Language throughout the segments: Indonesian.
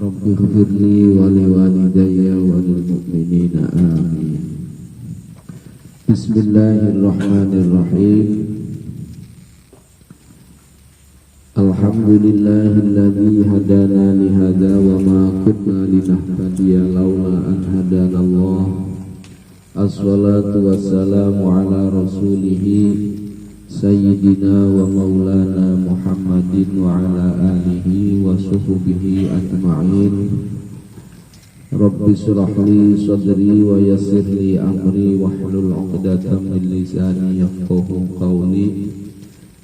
Rabbi ighfirli wa liwalidayya wa lil mu'minina amin. Bismillahirrahmanirrahim. Alhamdulillahilladzi hadana li hadza wa ma kunna linahtadiya laula an hadanallah. Assalatu wassalamu ala rasulih Sayyidina wa maulana Muhammadin wa ala alihi wa sahbihi ajma'in. Rabbi shrah li sadri wa yassir li amri wahlul 'uqdatam min lisani yafqahu qawli.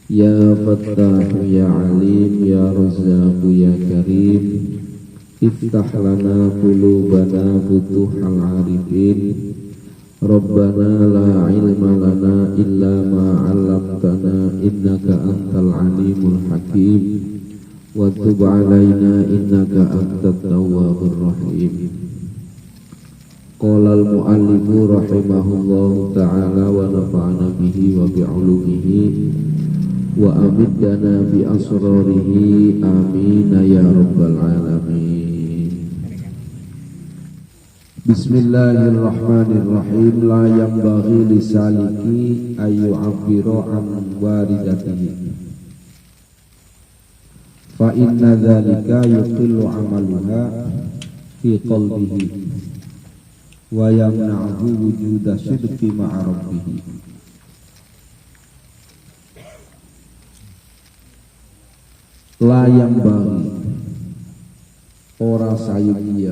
Ya Fattah ya Alim ya Razzaq ya Karim, iftah lana qulubana futuhal arifin. Rabbana la ilma lana illa ma 'allamtana innaka antal alimul hakim wa tub 'alaina innaka antat tawwabur rahim. Qala al muallifu rahimahullahu ta'ala wa nafa'ana bihi wa bi'ulumihi wa amiddana bi asrarihi amin ya rabbal alamin. Bismillahirrahmanirrahim. La yanbaghi lisaliki ayu abiro an waridatihi fa inna dhalika yuqillu amaluha fi qalbihi wa yamna'uhu wujuda sidqi ma'a rabbih. La yanbaghi ora sayugia,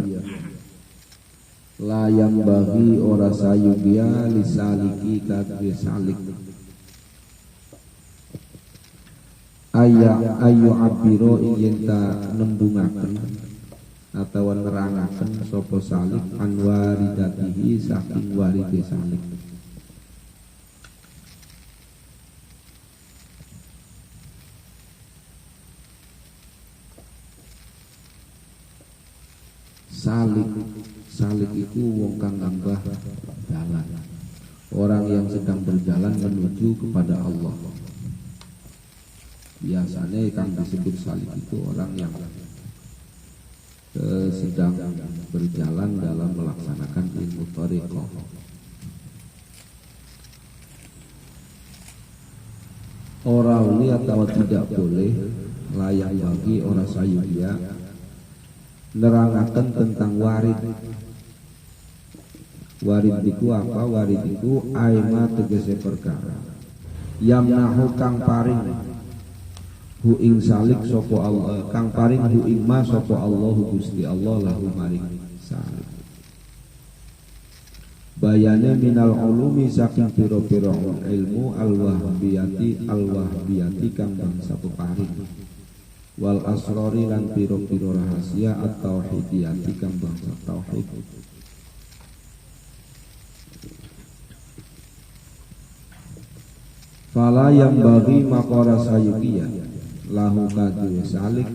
la yanbaghi ora sayugia lisaliki kadri salik ayu abiro ingin ta nembungaken atau nerangaken sopo salik anwaridatihi saking waride salik. Salik itu wong kang nambah jalan, orang yang sedang berjalan menuju kepada Allah. Biasanya kang disebut salik itu orang yang sedang berjalan dalam melaksanakan ilmu thariqah. Orang ini atau tidak boleh layak bagi orang sayudia nerangaken tentang warid. Warid itu apa? Warid itu aima tegese perkara yamnahu kang paring hu ing salik sapa Allah, kang paring hu ing ma sapa Allah Gusti Allah lahu maring salik. Bayane minal ulumi saking pira-pira ilmu al-wahbiyati kang bangsa peparing, wal asrori lan piro-piro rahasia atau tauhidiyati kang bangsa tauhid. Fala yang bagi makora sayukia lahu kadu salik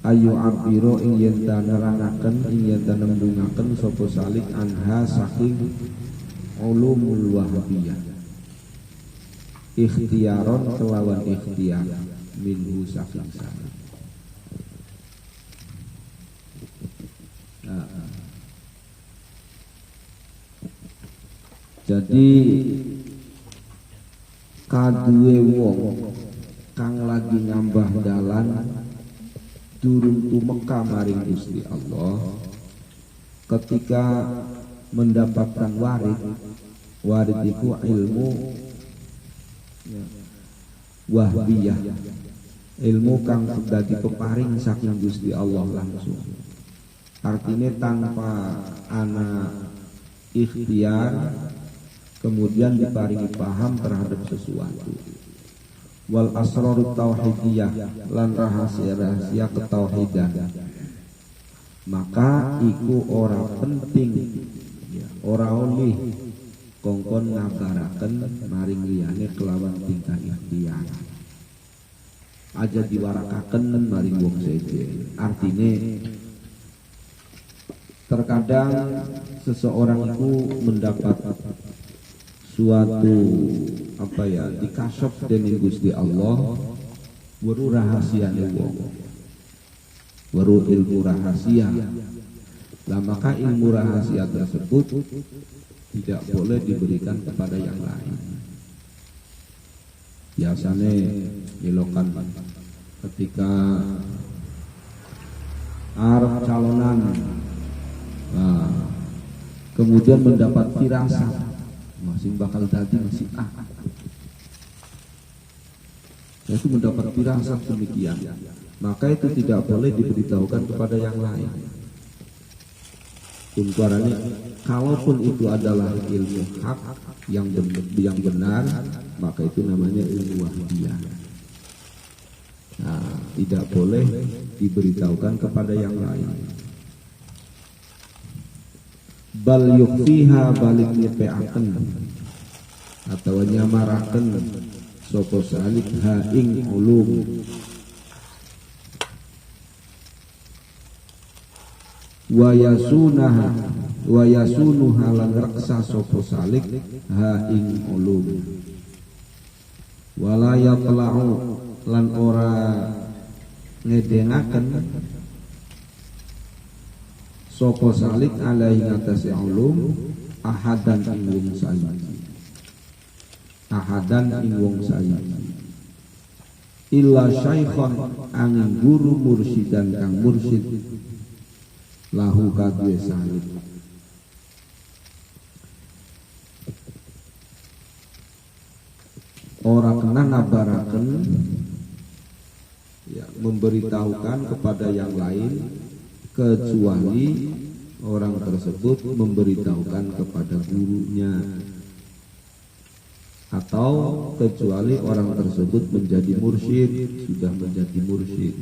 ayu abiro ing yen nerangaken ing yen nembungaken sapa salik anha saking ulumul wahbiyah ikhtiaron kelawan ikhtiar minhu saking salik. Jadi kaduwe wong kang lagi ngambah dalan durung tumeka maring Gusti Allah, ketika mendapatkan warid itu ilmu wahbiyah, ilmu kang sudah dipeparing saking Gusti Allah langsung. Artinya tanpa ana ikhtiar kemudian diparingi paham terhadap sesuatu. Wal asrarut tauhidiyah lan rahasia-rahasia ketauhidan, maka iku ora penting, ora oleh kongkon ngabaraken maring liyane kelawan tingkah ikhtiar. Aja diwarakaken maring wong seje. Artine terkadang seseorang itu mendapat suatu dikasop dening Gusti Allah weru rahasiane wong. weruh ilmu rahasia. Lah maka ilmu rahasia tersebut tidak boleh diberikan kepada yang lain. Biasanya ngilokan ketika arep calonan, kemudian mendapat firasat masih bakal dadi masih itu mendapat firasat demikian, maka itu tidak boleh diberitahukan kepada yang lain. Untuarane kalaupun itu adalah ilmu hak yang benar, maka itu namanya ilmu wahyiyah. Nah, tidak boleh diberitahukan kepada yang lain. Bal yukfiha balik nyepeaken atau nyamaraken sapa salik ha ing ulum wa yasunuha lan reksa sapa salik ha ing ulum wala yatlau lan ora ngedengaken sapa salik alaihi ngatasi ulum ahadan ing wong saiki ahadan ing wong saiki illa syaikhan angin guru mursidan kang mursid lahu kadwe salik. Ora kena ngabaraken ya, memberitahukan kepada yang lain kecuali orang tersebut memberitahukan kepada gurunya, atau kecuali orang tersebut menjadi mursyid, sudah menjadi mursyid,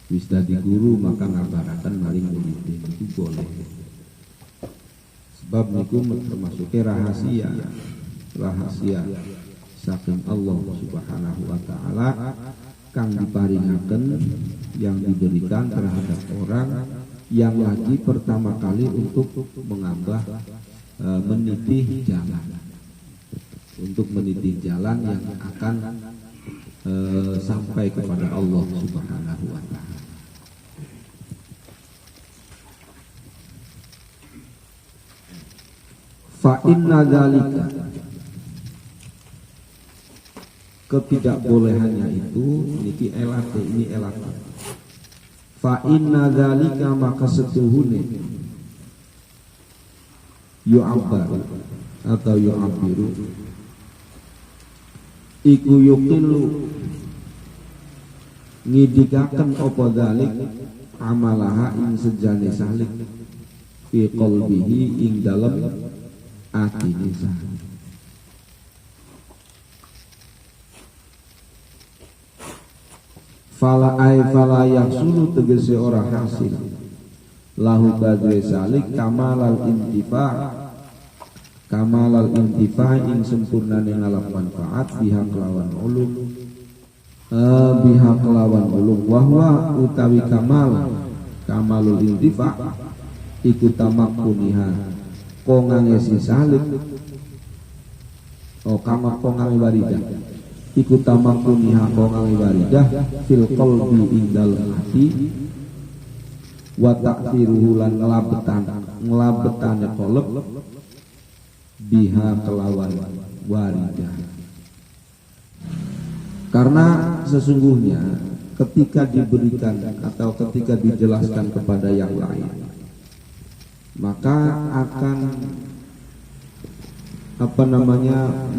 wis dadi guru maka ngabaraken maring murid itu boleh. Sebab niku termasuknya rahasia saking Allah Subhanahu wa taala kang diparingaken yang diberikan terhadap orang yang lagi pertama kali untuk mengambah meniti jalan, untuk meniti jalan yang akan sampai kepada Allah Subhanahu wa taala. Fa inna dzalika, ketidakbolehannya itu niki ini elat. Fa inna dzalika maka setuhune yu'abbar atau yu'abbiru iku yuqilu ngidikaken apa dzalik amalaha ing sejane salik fi qalbihi ing dalem atine salik. Fala yahsulu tegese ora hasil lahu badre salik kamalal intifa ing sempurnane ngalap manfaat biha kelawan ulum wahwa utawi kamalul intifa iku tamakkuniha kongange si salik kongange waridah iku tamakkuniha kongange waridah fil qalbi indal hati wa ta'thiruhu lan ngelabetane qalb biha kelawan waridah. Karena sesungguhnya ketika diberikan atau ketika dijelaskan kepada yang lain, maka akan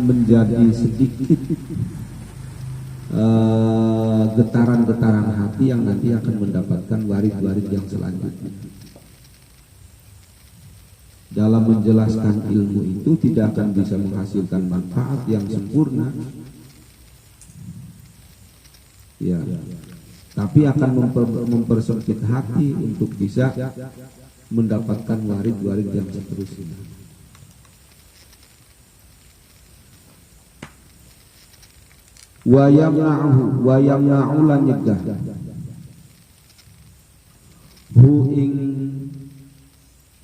menjadi sedikit getaran-getaran hati yang nanti akan mendapatkan warid-warid yang selanjutnya. Dalam menjelaskan ilmu itu tidak akan bisa menghasilkan manfaat yang sempurna, ya, tapi akan mempersempit hati untuk bisa mendapatkan warid-warid yang seterusnya. Wa yamna'u lan nyegah hu ing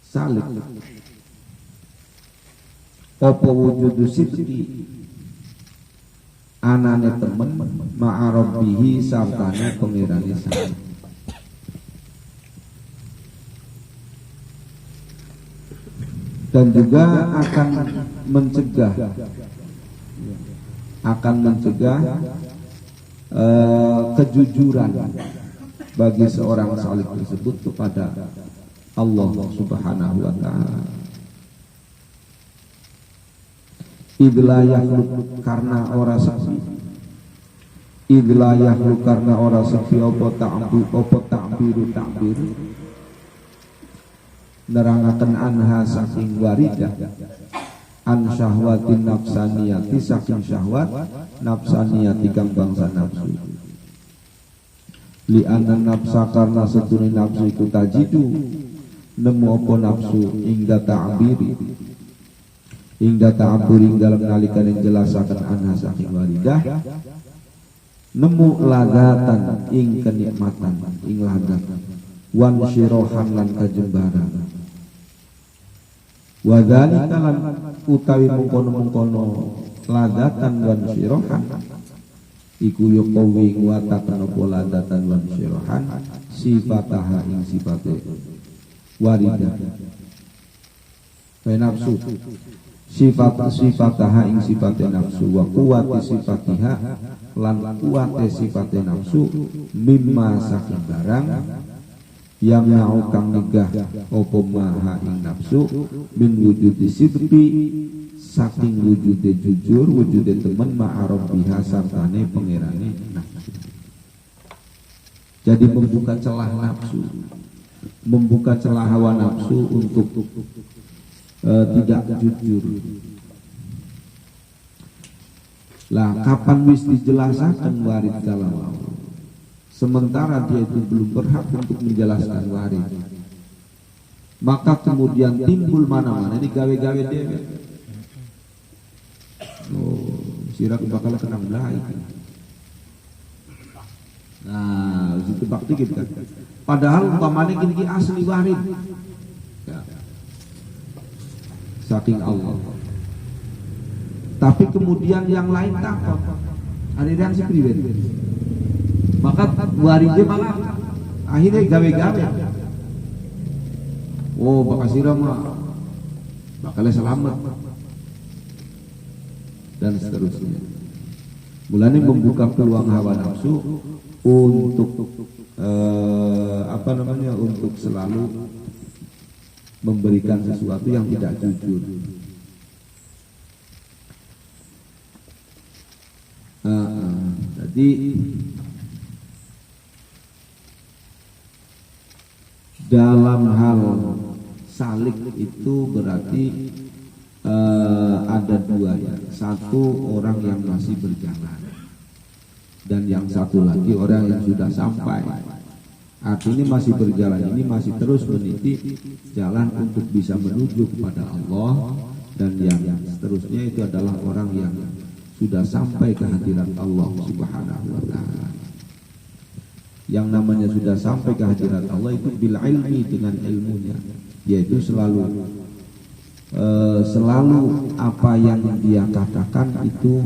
salik apa wujudu sidqi anane temen ma'arabihi sartane pengirane salik. dan juga akan mencegah kejujuran bagi seorang salik tersebut kepada Allah Subhanahu wa taala. Idla yahluk karena ora sepi, idla yahluk karena ora sepi apa takbiru nerangaken anha saking waridah an syahwatin nafsaniyati saking syahwat nafsaniyati kang bangsa nafsu li anna nafsa karena setune nafsu iku tajidu nemu apa nafsu ingda ta'aburi dalam nalikane jelasaken anha saking waridah nemu ladatan ing kenikmatan ing ladat wan syirahan lan kajembaran wa dzalika lan utawi mungkono-mungkono ladatan wan syirahan iku yuqawi nguataken apa ladatan wan syirahan sifataha ing sifate waridah fa nafsu sifataha ing sifate nafsu wa quwwati sifatiha lan kuwate sifate nafsu mimma saking barang yang kang nigah apa maha ing nafsu min wujudi sidqi saking wujude jujur wujude temen ma'arab biha sartane pangerane nafsu. Jadi membuka celah nafsu, membuka celah hawa nafsu untuk tidak jujur. Lah kapan wis dijelasakan warid kalau sementara dia itu belum berhak untuk menjelaskan warid, maka kemudian timbul mana-mana ini gawe-gawe dewe. Oh, sirak bakal kenang belai. Nah, itu bakti kita. Padahal umpamanya gini asli warid. Ya. Saking Allah. Tapi kemudian yang lain takut. Ada yang si pribadi. Maka waridnya malah akhirnya gawe-gawe. Oh, bakal sirah mah bakalnya selamat dan seterusnya. Mulanya membuka peluang hawa nafsu untuk untuk selalu memberikan sesuatu yang tidak jujur. Jadi dalam hal salik itu berarti ada dua ya. Satu orang yang masih berjalan dan yang satu lagi orang yang sudah sampai. Artinya masih berjalan ini masih terus meniti jalan untuk bisa menuju kepada Allah, dan yang seterusnya itu adalah orang yang sudah sampai ke hadirat Allah Subhanahu wa taala. Yang namanya sudah sampai ke hadirat Allah itu bil ilmi, dengan ilmunya, yaitu selalu apa yang dia katakan itu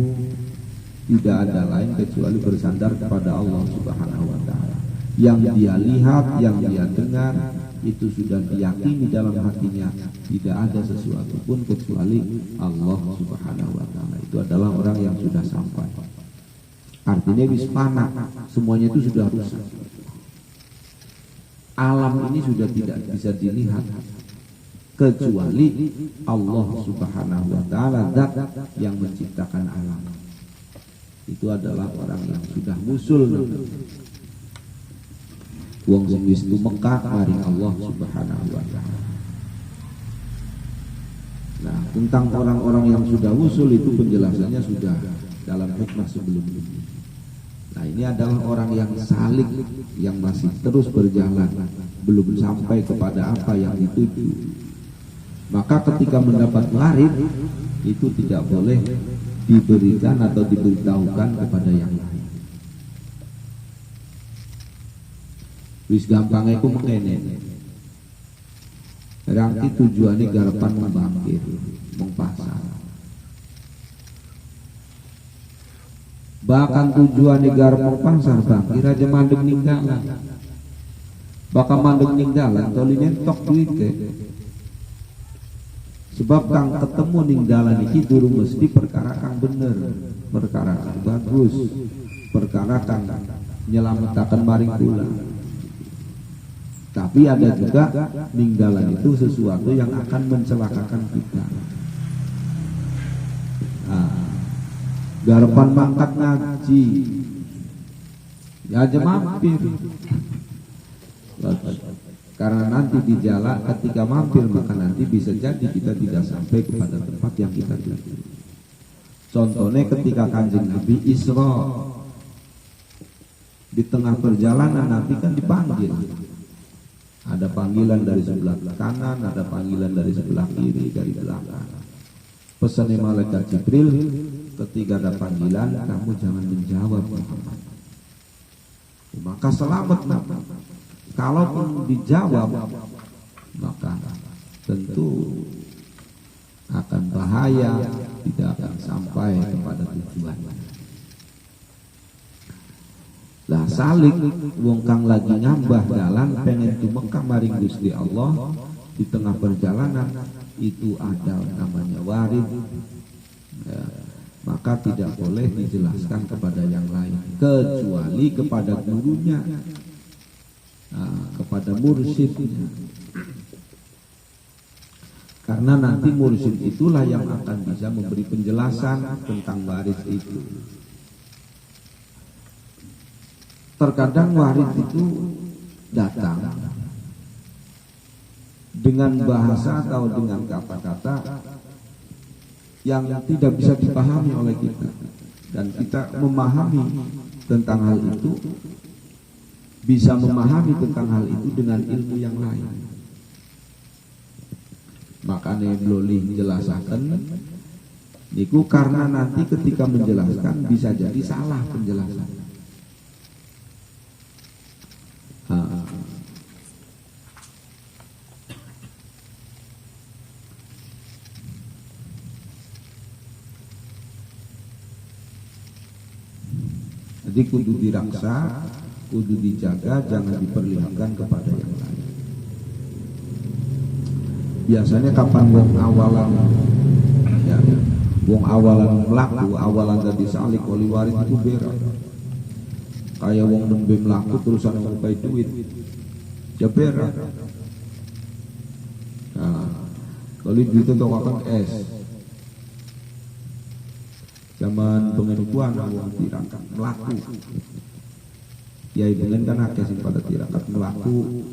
tidak ada lain kecuali bersandar kepada Allah Subhanahu wa taala. Yang dia lihat, yang dia dengar itu sudah diyakini dalam hatinya, tidak ada sesuatu pun kecuali Allah Subhanahu wa taala. Itu adalah orang yang sudah sampai. Artinya wis fana, semuanya itu sudah rusak. Alam ini sudah tidak bisa dilihat kecuali Allah Subhanahu wa taala, zat yang menciptakan alam. Itu adalah orang yang sudah musul. Wong sing wis tumeka maring Allah Subhanahu wa taala. Nah, tentang orang-orang yang sudah usul itu penjelasannya sudah dalam hikmah sebelumnya. Nah, ini adalah orang yang salik, yang masih terus berjalan, belum sampai kepada apa yang dituju. Maka ketika mendapat warid itu tidak boleh diberikan atau diberitahukan kepada yang lain. Wis gampangnya ku mengene. Rangki tujuannya garapan membangkit, mengpasar. Bahkan tujuannya garap mengpasar bangkit aja mandeng ninggalan. Bahkan mandeng ninggalan tolinya tok duit ke. Sebab kang ketemu ning dalan iki durung mesti perkara kang bener, perkara kang bagus, perkara kang nyelametaken maring kula. Tapi ada juga ning dalan itu sesuatu yang akan mencelakakan kita. Garepan mangkat ngaji, ya aja mampir. Karena nanti di jalan ketika mampir maka nanti bisa jadi kita tidak sampai kepada tempat yang kita tuju. Contohnya ketika Kanjeng Nabi Isra, di tengah perjalanan Nabi kan dipanggil. Ada panggilan dari sebelah kanan, ada panggilan dari sebelah kiri, dari belakang. Pesannya malaikat Jibril, ketika ada panggilan kamu jangan menjawab Muhammad, maka selamat Nabi. Kalaupun dijawab maka tentu akan bahaya, tidak akan sampai kepada tujuan. Lah salik wong kang lagi ngambah jalan pengen tumeka maring Gusti Allah, di tengah perjalanan itu ada namanya warid, ya, maka tidak boleh dijelaskan kepada yang lain kecuali kepada gurunya, kepada mursyidnya. Karena nanti mursyid itulah yang akan bisa memberi penjelasan tentang warid itu. Terkadang warid itu datang dengan bahasa atau dengan kata-kata yang tidak bisa dipahami oleh kita, dan kita memahami tentang hal itu, bisa memahami tentang hal itu dengan ilmu yang lain. Makanya boleh menjelaskan niku karena nanti ketika menjelaskan bisa jadi salah penjelasan. Jadi kudu diraksa, kudu dijaga, jangan diperlihatkan kepada yang lain. Biasanya kapan wong awalan, ya, wong awalan melaku, awalan jadi salik wali waris itu berak. Kayak wong nembe melaku terusan ngupai duit, ya berak. Nah, kalau duit itu akan es. Zaman pengenukuan wong tirakat melaku, ya ibunya kan akeh sing pada tirakat melaku.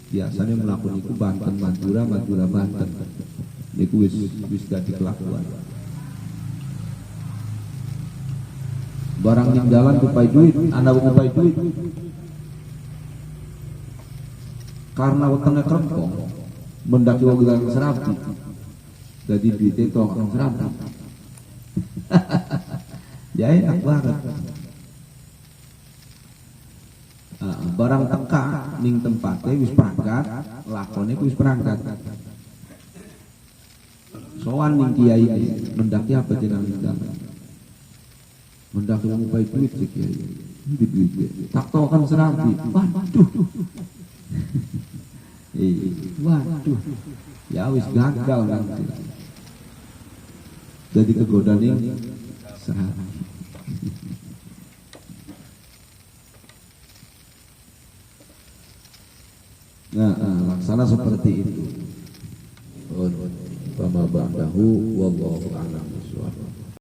Biasanya melaku niku Banten Madura, Madura Banten. Niku wis dadi kelakuan. Barang ning dalan ngupai duit, ana ngupai duit. Karena wetenge krempong, mendaki wong dalan serabi. Jadi duitnya tong serabi. Ya enak banget. Barang teka ning tempatnya wis berangkat, lakone wis berangkat. Soan ning kiai mendaki apa jenengan? Mendaki ngupai duit si kiai. Duit. Tak tahu kan serabi. Waduh. Waduh. Ya wis gagal nanti. Jadi kegoda ning serabi. Nah, laksana seperti itu. Wa ma ba'dahu wallahu a'lam bishawab.